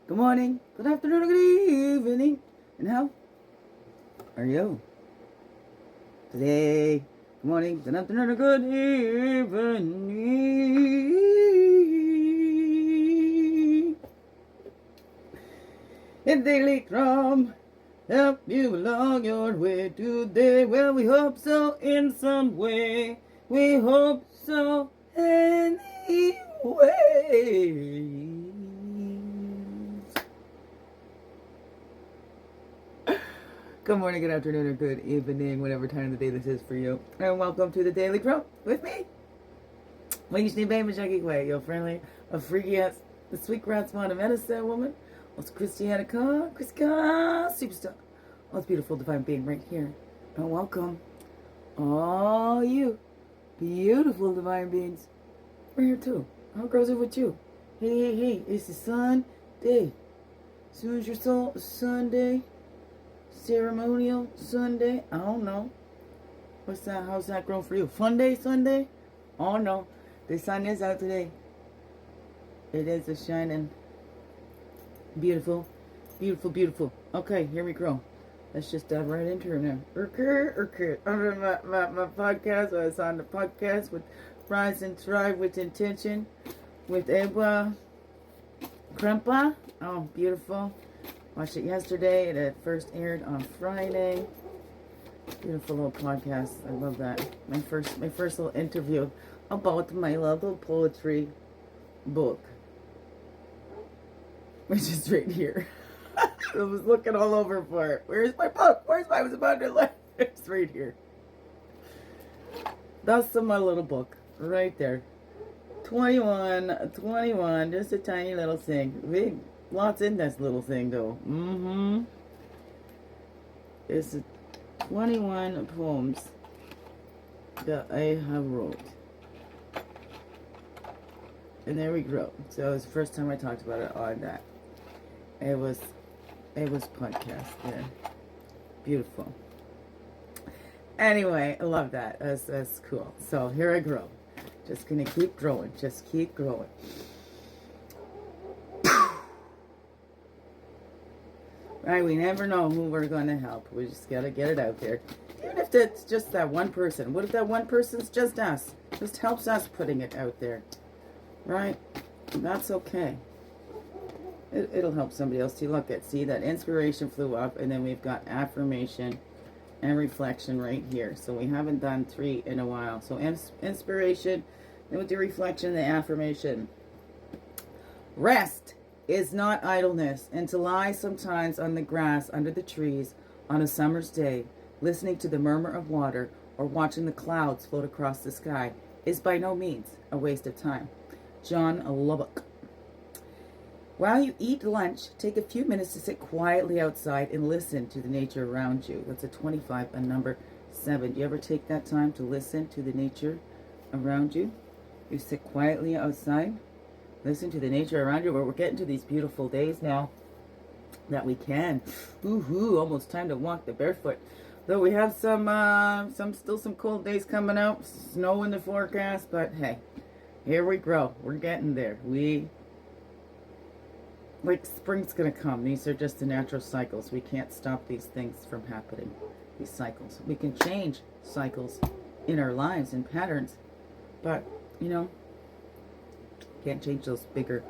Good morning, good afternoon, good evening, and how are you? Today, good morning, good afternoon, good evening. And daily CRUMB help you along your way today. Well, we hope so in some way. We hope so anyway. Good morning, good afternoon, or good evening, whatever time of the day this is for you. And welcome to the Daily CRUMB with me. Lynx, baby, Jackie Way, your friendly, a freaky ass, the sweet grass spawn of medicine woman. It's Christiana superstar. Oh, it's beautiful divine being right here. And welcome all you beautiful divine beings. We're here too. How goes it with you? Hey, it's the Sunday. Soon as your soul Sunday. Ceremonial Sunday. I don't know. What's that? How's that growing for you? Fun day Sunday? Oh no. The sun is out today. It is a shining. Beautiful. Beautiful, beautiful. Okay, here we go. Let's just dive right into it now. Okay. Under my podcast. I was on the podcast with Rise and Thrive with Intention. With Ewa Krempa. Oh, beautiful. Watched it yesterday. It had first aired on Friday. Beautiful little podcast. I love that. My first little interview about my little poetry book, which is right here. I was looking all over for it. Where's my book? I was about to let it's right here. That's my little book right there. 21, just a tiny little thing. Big, lots in this little thing though. It's 21 poems that I have wrote. And there we go. So it was the first time I talked about it on that. It was podcast. Yeah. Beautiful. Anyway, I love that. That's cool. So here I grow. Just gonna keep growing. Just keep growing. Right, we never know who we're gonna help. We just gotta get it out there. Even if it's just that one person. What if that one person's just us? Just helps us putting it out there. Right? That's okay. It'll help somebody else too. Look at, see that inspiration flew up, and then we've got affirmation and reflection right here. So we haven't done 3 in a while. So inspiration, then with the reflection, the affirmation. Rest is not idleness, and to lie sometimes on the grass under the trees on a summer's day, listening to the murmur of water or watching the clouds float across the sky is by no means a waste of time. John Lubbock. While you eat lunch, take a few minutes to sit quietly outside and listen to the nature around you. That's a 25 and number 7. Do you ever take that time to listen to the nature around you? You sit quietly outside, listen to the nature around you. We're getting to these beautiful days now that we can. Woohoo! Almost time to walk the barefoot. Though we have still some cold days coming out, snow in the forecast, but hey, here we grow. We're getting there. Like spring's gonna come. These are just the natural cycles. We can't stop these things from happening. These cycles. We can change cycles in our lives and patterns, but you know, can't change those bigger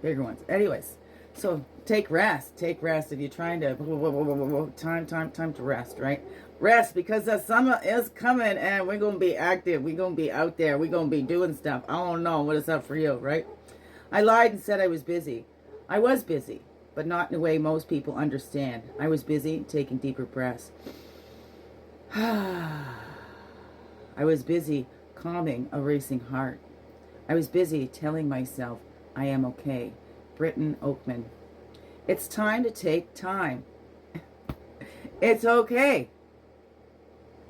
ones. Anyways, so take rest. Take rest if you're trying to time to rest, right? Rest, because the summer is coming and we're gonna be active. We're gonna be out there. We're gonna be doing stuff. I don't know what is up for you, right? I lied and said I was busy. I was busy, but not in a way most people understand. I was busy taking deeper breaths. I was busy calming a racing heart. I was busy telling myself I am okay. Britton Oakman. It's time to take time. It's okay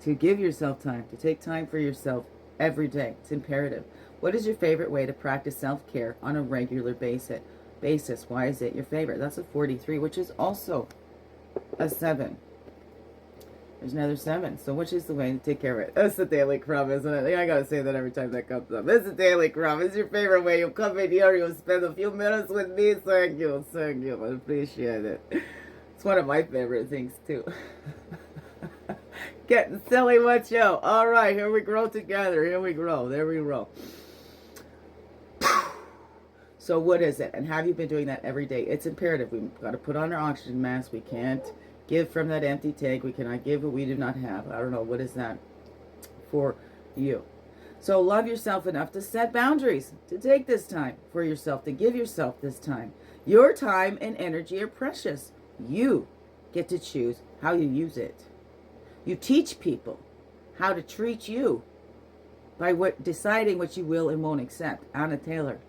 to give yourself time, to take time for yourself every day. It's imperative. What is your favorite way to practice self-care on a regular basis? Why is it your favorite? That's a 43, which is also a 7. There's another 7. So which is the way to take care of it? That's the daily crumb, isn't it? I gotta say that every time that comes up. It's the daily crumb. It's your favorite way. You come in here, you spend a few minutes with me. Thank you. Thank you. I appreciate it. It's one of my favorite things, too. Getting silly with you. All right, here we grow together. Here we grow. There we grow. So what is it? And have you been doing that every day? It's imperative. We've got to put on our oxygen mask. We can't give from that empty tank. We cannot give what we do not have. I don't know. What is that for you? So love yourself enough to set boundaries, to take this time for yourself, to give yourself this time. Your time and energy are precious. You get to choose how you use it. You teach people how to treat you by deciding what you will and won't accept. Anna Taylor,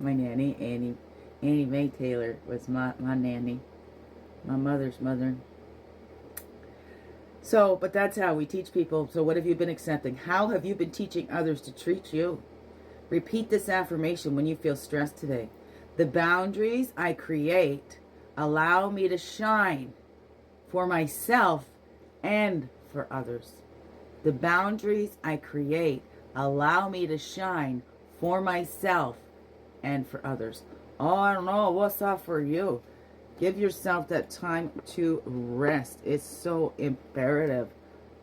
my nanny, Annie Mae Taylor was my nanny, my mother's mother. So, but that's how we teach people. So what have you been accepting? How have you been teaching others to treat you? Repeat this affirmation when you feel stressed today. The boundaries I create allow me to shine for myself and for others. The boundaries I create allow me to shine for myself and for others. Oh, I don't know. What's up for you? Give yourself that time to rest. It's so imperative,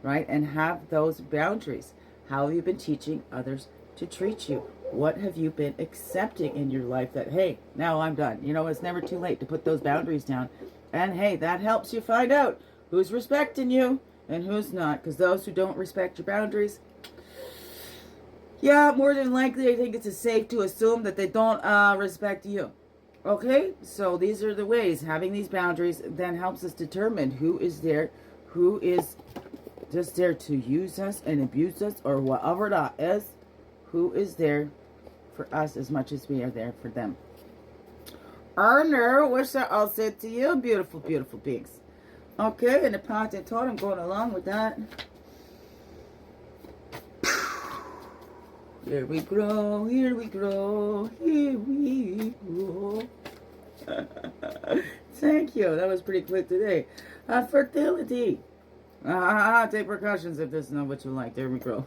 right? And have those boundaries. How have you been teaching others to treat you? What have you been accepting in your life that, hey, now I'm done. You know, it's never too late to put those boundaries down. And hey, that helps you find out who's respecting you and who's not. Because those who don't respect your boundaries, yeah, more than likely, I think it's safe to assume that they don't respect you. Okay, so these are the ways. Having these boundaries then helps us determine who is there, who is just there to use us and abuse us, or whatever that is, who is there for us as much as we are there for them. Arner, wish that I'll say to you, beautiful, beautiful beings. Okay, and the path and totem going along with that. Here we grow, here we grow, here we grow. Thank you. That was pretty quick today. Fertility. Take precautions if this is not what you like. There we go.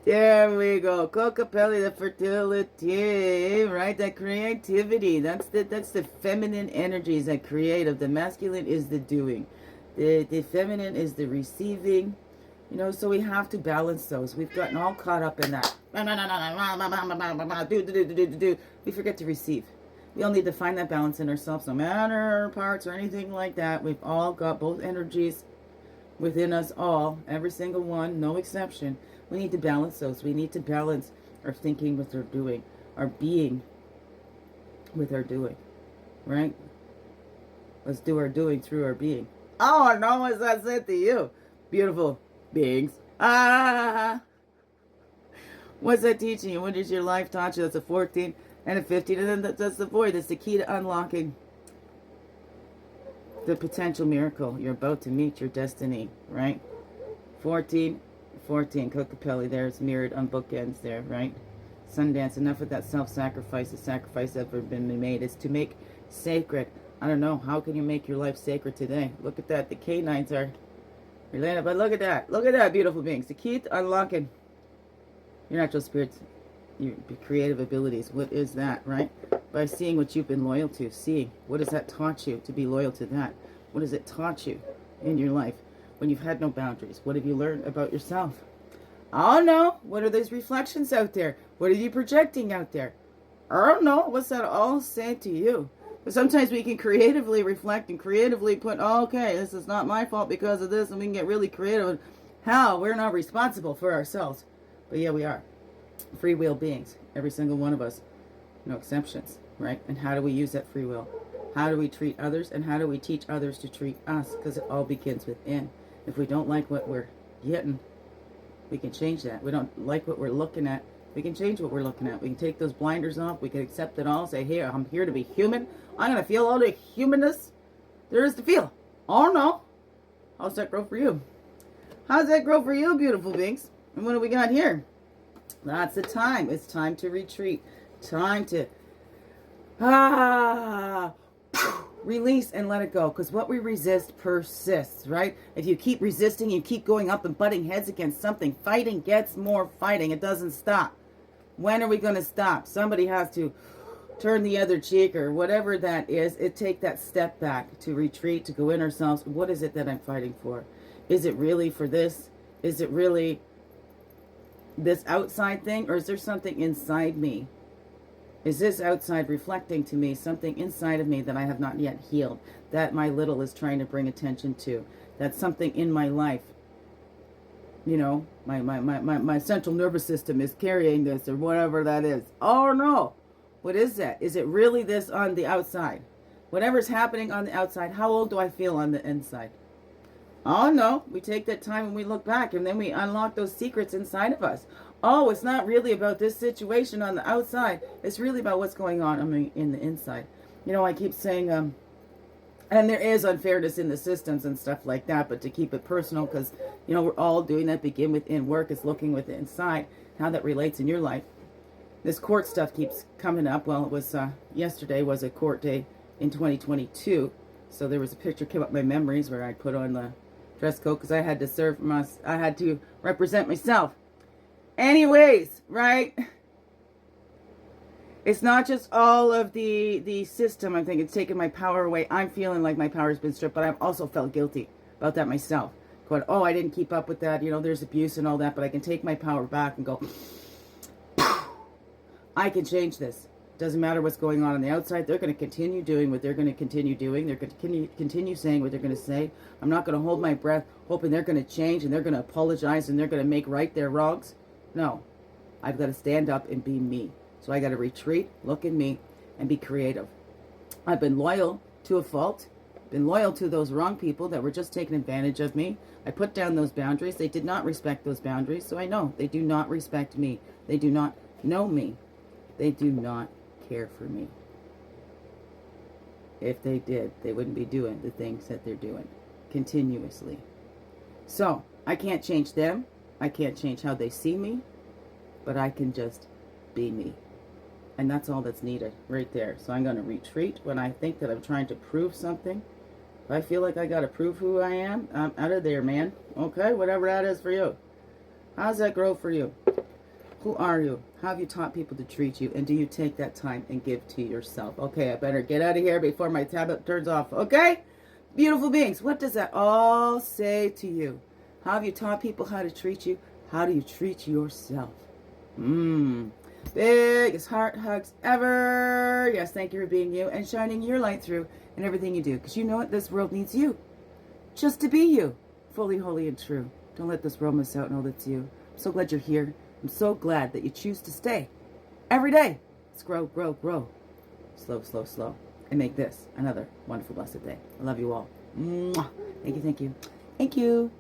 There we go. Kokopelli, the fertility, right? That creativity. That's the feminine energies that creative. The masculine is the doing. The feminine is the receiving. You know, so we have to balance those. We've gotten all caught up in that. We forget to receive. We all need to find that balance in ourselves, no matter our parts or anything like that. We've all got both energies within us all, every single one, no exception. We need to balance those. We need to balance our thinking with our doing, our being with our doing, right? Let's do our doing through our being. Oh, no, as I said to you, beautiful beings. What's that teaching you? What does your life taught you? That's a 14 and a 15, and then that's the void. That's the key to unlocking the potential miracle. You're about to meet your destiny, right? 14, Kokopelli there is mirrored on bookends there, right? Sundance, enough of that self-sacrifice. The sacrifice that ever been made is to make sacred. I don't know, how can you make your life sacred today? Look at that, the canines are related, but look at that, beautiful beings. The key to unlocking your natural spirits, your creative abilities. What is that, right? By seeing what you've been loyal to. Seeing what has that taught you to be loyal to that. What has it taught you in your life when you've had no boundaries? What have you learned about yourself? Oh no, what are those reflections out there? What are you projecting out there? Oh no, what's that all saying to you? But sometimes we can creatively reflect and creatively put, oh, okay, this is not my fault because of this, and we can get really creative. How? We're not responsible for ourselves. But yeah, we are. Free will beings. Every single one of us. No exceptions, right? And how do we use that free will? How do we treat others? And how do we teach others to treat us? Because it all begins within. If we don't like what we're getting, we can change that. We don't like what we're looking at, we can change what we're looking at. We can take those blinders off. We can accept it all. Say, hey, I'm here to be human. I'm going to feel all the humanness there is to feel. Oh, no. How's that grow for you? How's that grow for you, beautiful beings? And what do we got here? That's the time. It's time to retreat. Time to release and let it go. Because what we resist persists, right? If you keep resisting, you keep going up and butting heads against something. Fighting gets more fighting. It doesn't stop. When are we going to stop? Somebody has to turn the other cheek or whatever that is. It take that step back to retreat, to go in ourselves. What is it that I'm fighting for? Is it really for this? Is it really this outside thing? Or is there something inside me? Is this outside reflecting to me something inside of me that I have not yet healed? That my little is trying to bring attention to? That's something in my life. You know, my central nervous system is carrying this or whatever that is. Oh no. What is that? Is it really this on the outside? Whatever's happening on the outside, how old do I feel on the inside? Oh no, we take that time and we look back and then we unlock those secrets inside of us. Oh, it's not really about this situation on the outside. It's really about what's going on in the inside. You know, I keep saying, and there is unfairness in the systems and stuff like that, but to keep it personal, because, you know, we're all doing that. Begin within, work is looking with the inside, how that relates in your life. This court stuff keeps coming up. Well, it was, yesterday was a court day in 2022. So there was a picture came up my memories where I put on the dress code because I had to serve I had to represent myself. Anyways, right? It's not just all of the system. I think it's taken my power away. I'm feeling like my power has been stripped, but I've also felt guilty about that myself. Going, oh, I didn't keep up with that. You know, there's abuse and all that, but I can take my power back and go, I can change this. Doesn't matter what's going on the outside. They're going to continue doing what they're going to continue doing. They're going to continue saying what they're going to say. I'm not going to hold my breath hoping they're going to change and they're going to apologize and they're going to make right their wrongs. No. I've got to stand up and be me. So I got to retreat, look at me, and be creative. I've been loyal to a fault. Been loyal to those wrong people that were just taking advantage of me. I put down those boundaries. They did not respect those boundaries. So I know they do not respect me. They do not know me. They do not care for me. If they did, they wouldn't be doing the things that they're doing continuously. So I can't change them. I can't change how they see me, but I can just be me. And that's all that's needed right there. So I'm going to retreat when I think that I'm trying to prove something. If I feel like I got to prove who I am, I'm out of there, man. Okay, whatever that is for you. How's that grow for you? Who are you? How have you taught people to treat you? And do you take that time and give to yourself? Okay, I better get out of here before my tablet turns off. Okay? Beautiful beings, what does that all say to you? How have you taught people how to treat you? How do you treat yourself? Biggest heart hugs ever. Yes, thank you for being you and shining your light through in everything you do. Because you know what? This world needs you. Just to be you. Fully, holy, and true. Don't let this world miss out and all that's you. I'm so glad you're here. I'm so glad that you choose to stay. Every day. Let's grow, grow, grow. Slow, slow, slow. And make this another wonderful, blessed day. I love you all. Mwah. Thank you, thank you. Thank you.